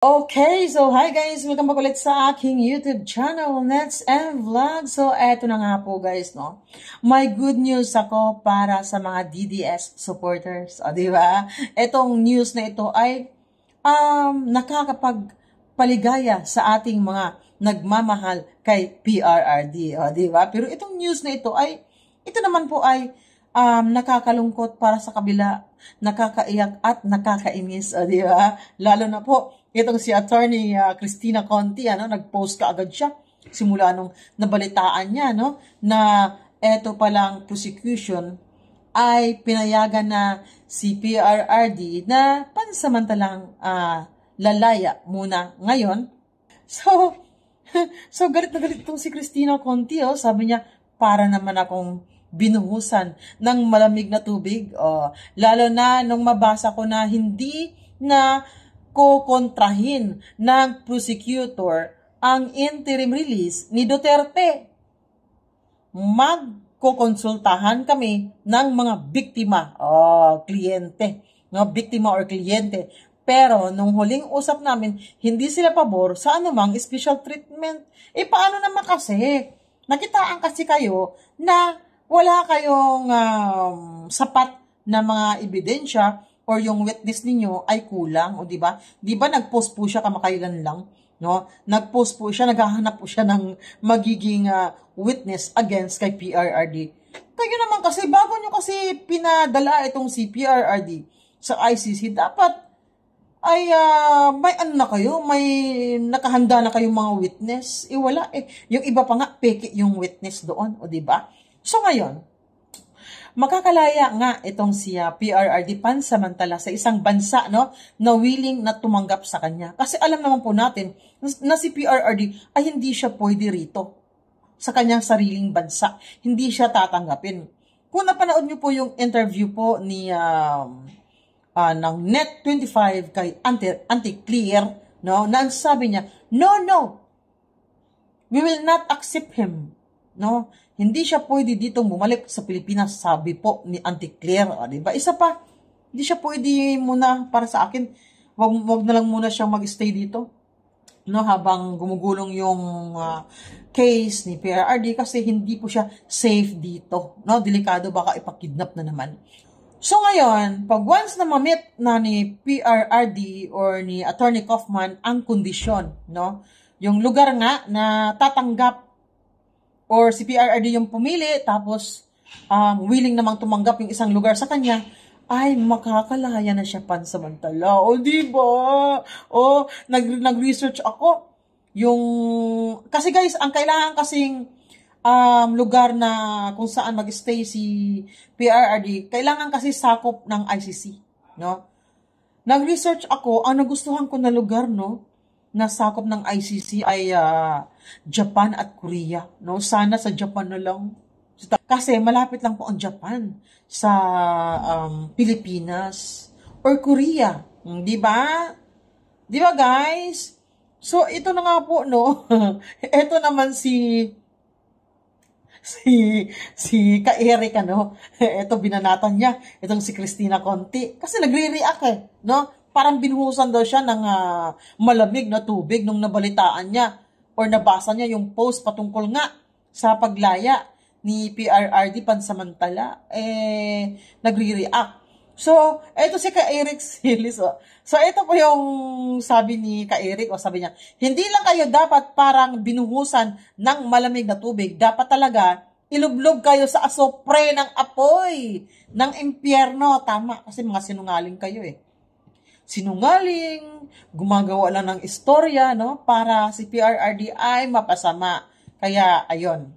Okay, so hi guys! Welcome back ulit sa aking YouTube channel, Nets and Vlog. So, eto na nga po guys, no? May good news ako para sa mga DDS supporters. O, di ba? Etong news na ito ay nakakapagpaligaya sa ating mga nagmamahal kay PRRD. O, di ba? Pero itong news na ito naman po ay nakakalungkot para sa kabila, nakakaiyak at nakakainis, di ba? Lalo na po, itong si Attorney Cristina Conti, nag-post ka agad siya simula nung nabalitaan niya, na eto palang prosecution ay pinayagan na si PRRD na pansamantalang lalaya muna ngayon. So, galit na galit itong si Cristina Conti, sabi niya, para naman akong binuhusan ng malamig na tubig. Lalo na nung mabasa ko na hindi na kukontrahin ng prosecutor ang interim release ni Duterte. Magkukonsultahan kami ng mga biktima, kliyente, mga biktima or kliyente. Pero nung huling usap namin, hindi sila pabor sa anumang special treatment. Paano naman kasi? Nakitaan kasi kayo na wala kayong sapat na mga ebidensya or yung witness ninyo ay kulang, o di ba? Di ba nag-post po siya kamakailan lang, no? Nag-post po siya, naghahanap po siya ng magiging witness against kay PRRD. Kaya naman kasi bago nyo kasi pinadala itong si PRRD sa ICC, dapat ay may ano na kayo, may nakahanda na kayong mga witness. Wala yung iba pa nga peke yung witness doon, o di ba? So ngayon, makakalaya nga itong si PRRD pansamantala sa isang bansa, na willing na tumanggap sa kanya. Kasi alam naman po natin na si PRRD ay hindi siya pwede rito sa kanyang sariling bansa. Hindi siya tatanggapin. Kung napanood niyo po yung interview po ni ng Net25 kay Anti-Clear, na sabi niya, no, we will not accept him. Hindi siya pwede ditong bumalik sa Pilipinas, sabi po ni Anti-Clear. Diba? Isa pa, hindi siya pwede muna para sa akin. Wag na lang muna siyang mag-stay dito. Habang gumugulong yung case ni PRRD kasi hindi po siya safe dito. Delikado, baka ipakidnap na naman. So ngayon, pag once na ma-meet na ni PRRD or ni Attorney Kaufman ang kondisyon, yung lugar nga na tatanggap or si PRRD yung pumili, tapos willing namang tumanggap yung isang lugar sa kanya, ay makakalaya na siya pansamantala. Diba? Nag-research ako. Kasi guys, ang kailangan kasing lugar na kung saan mag-stay si PRRD, kailangan kasi sakop ng ICC. Nag-research ako, ang nagustuhan ko na lugar, na sakop ng ICC ay Japan at Korea. Sana sa Japan na lang. Kasi malapit lang po ang Japan sa Pilipinas or Korea. Di ba? Di ba guys? So ito na nga po, ito naman si Ka-Eric, ito binanatan niya. Itong si Cristina Conti. Kasi nagre-react Parang binuhusan daw siya ng malamig na tubig nung nabalitaan niya or nabasa niya yung post patungkol nga sa paglaya ni PRRD pansamantala. Nagre-react. So, eto si Ka-Eric Silis. So, ito po yung sabi ni Ka-Eric. Sabi niya, hindi lang kayo dapat parang binuhusan ng malamig na tubig. Dapat talaga ilublob kayo sa asopre ng apoy ng impyerno. Tama, kasi mga sinungaling kayo Sinungaling, gumagawa lang ng istorya, para si PRRD ay mapasama. Kaya, ayun.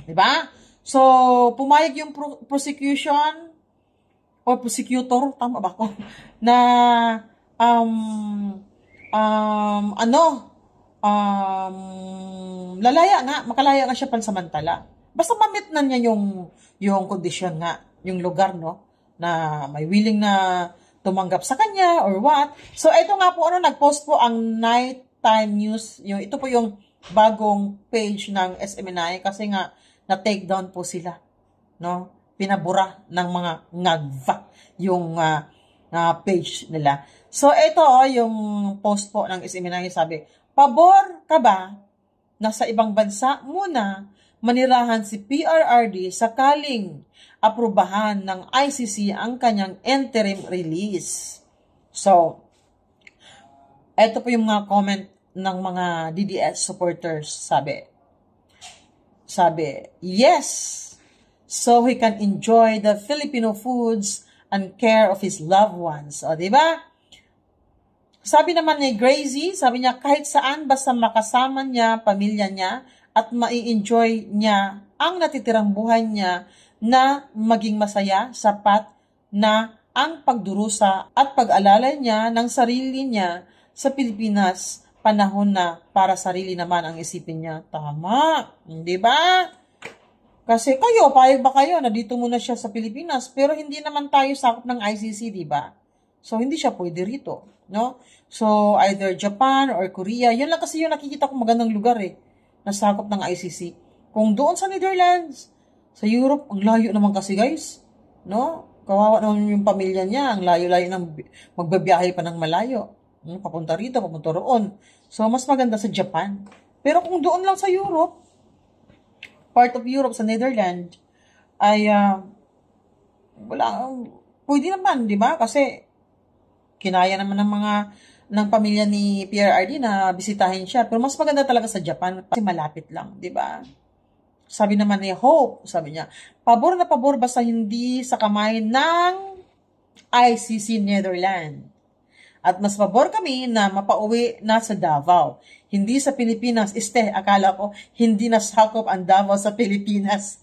Diba? So, pumayag yung prosecution or prosecutor, tama ba ako? Na, makalaya nga siya pansamantala. Basta mamit na niya yung condition nga, yung lugar, na may willing na tumanggap sa kanya or what. So, ito nga po, nag-post po ang Nighttime News. Ito po yung bagong page ng SMNI kasi nga na-take down po sila. Pinabura ng mga ngagva yung page nila. So, ito yung post po ng Isiminay, sabi, pabor ka ba na sa ibang bansa muna manirahan si PRRD sakaling aprubahan ng ICC ang kanyang interim release? So, ito po yung mga comment ng mga DDS supporters, sabi, yes, so he can enjoy the Filipino foods and care of his loved ones. O, diba? Sabi naman ni Gracie, sabi niya, kahit saan basta makasama niya, pamilya niya, at mai-enjoy niya ang natitirang buhay niya na maging masaya, sapat na ang pagdurusa at pag-alala niya ng sarili niya sa Pilipinas, panahon na para sarili naman ang isipin niya. Tama, di ba? Kasi kayo, payag ba kayo na dito muna siya sa Pilipinas, pero hindi naman tayo sakop ng ICC, di ba? So, hindi siya pwede rito, no? So, either Japan or Korea, yun lang kasi yung nakikita ko magandang lugar nasakop ng ICC. Kung doon sa Netherlands, sa Europe, ang layo naman kasi guys, no? Kawawa naman yung pamilya niya, ang layo-layo ng magbabiyahe pa ng malayo. Papunta rito, papunta roon. So, mas maganda sa Japan. Pero kung doon lang sa Europe, part of Europe, sa Netherlands, ay, wala, pwede naman, di ba? Kasi, kinaya naman ng pamilya ni PRRD na bisitahin siya. Pero mas maganda talaga sa Japan kasi malapit lang, di ba? Sabi naman ni Hope, sabi niya, pabor na pabor basta hindi sa kamay ng ICC Netherlands. At mas pabor kami na mapauwi na sa Davao. Hindi sa Pilipinas. Akala ko hindi na sakop ang Davao sa Pilipinas.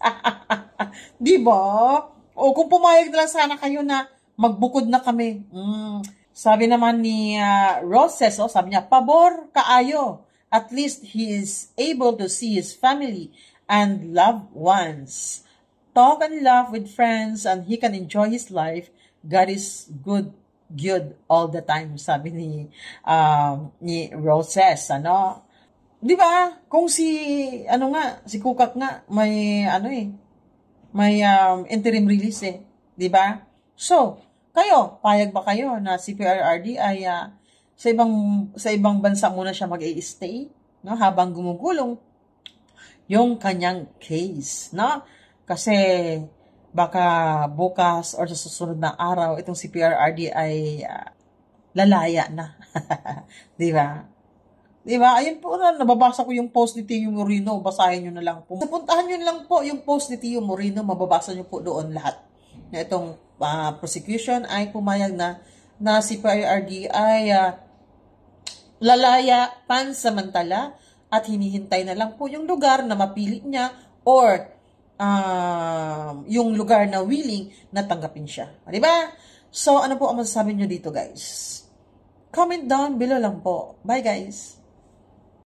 Di ba? O kung pumayag na lang sana kayo na magbukod na kami. Sabi naman ni Roses, sabi niya, pabor kaayo. At least he is able to see his family and loved ones. Talk and laugh with friends and he can enjoy his life. God is good all the time, sabi ni Roses, ano? 'Di ba? Kung si Kukak nga may may interim release 'di ba? So, kayo, payag ba kayo na si PRRD ay sa ibang bansa muna siya mag-i-stay, no, habang gumugulong yung kanyang case, no? Kasi baka bukas or sa susunod na araw, itong si PRRD ay lalaya na. Di ba? Di ba? Ayun po na, nababasa ko yung post ni Tio Moreno. Basahin nyo na lang po. Puntahan nyo lang po yung post ni Tio Moreno. Mababasa nyo po doon lahat. Na itong prosecution ay pumayag na si PRRD ay lalaya pansamantala at hinihintay na lang po yung lugar na mapili niya or yung lugar na willing na tanggapin siya. Di ba? So, ano po ang masasabi nyo dito, guys? Comment down below lang po. Bye, guys!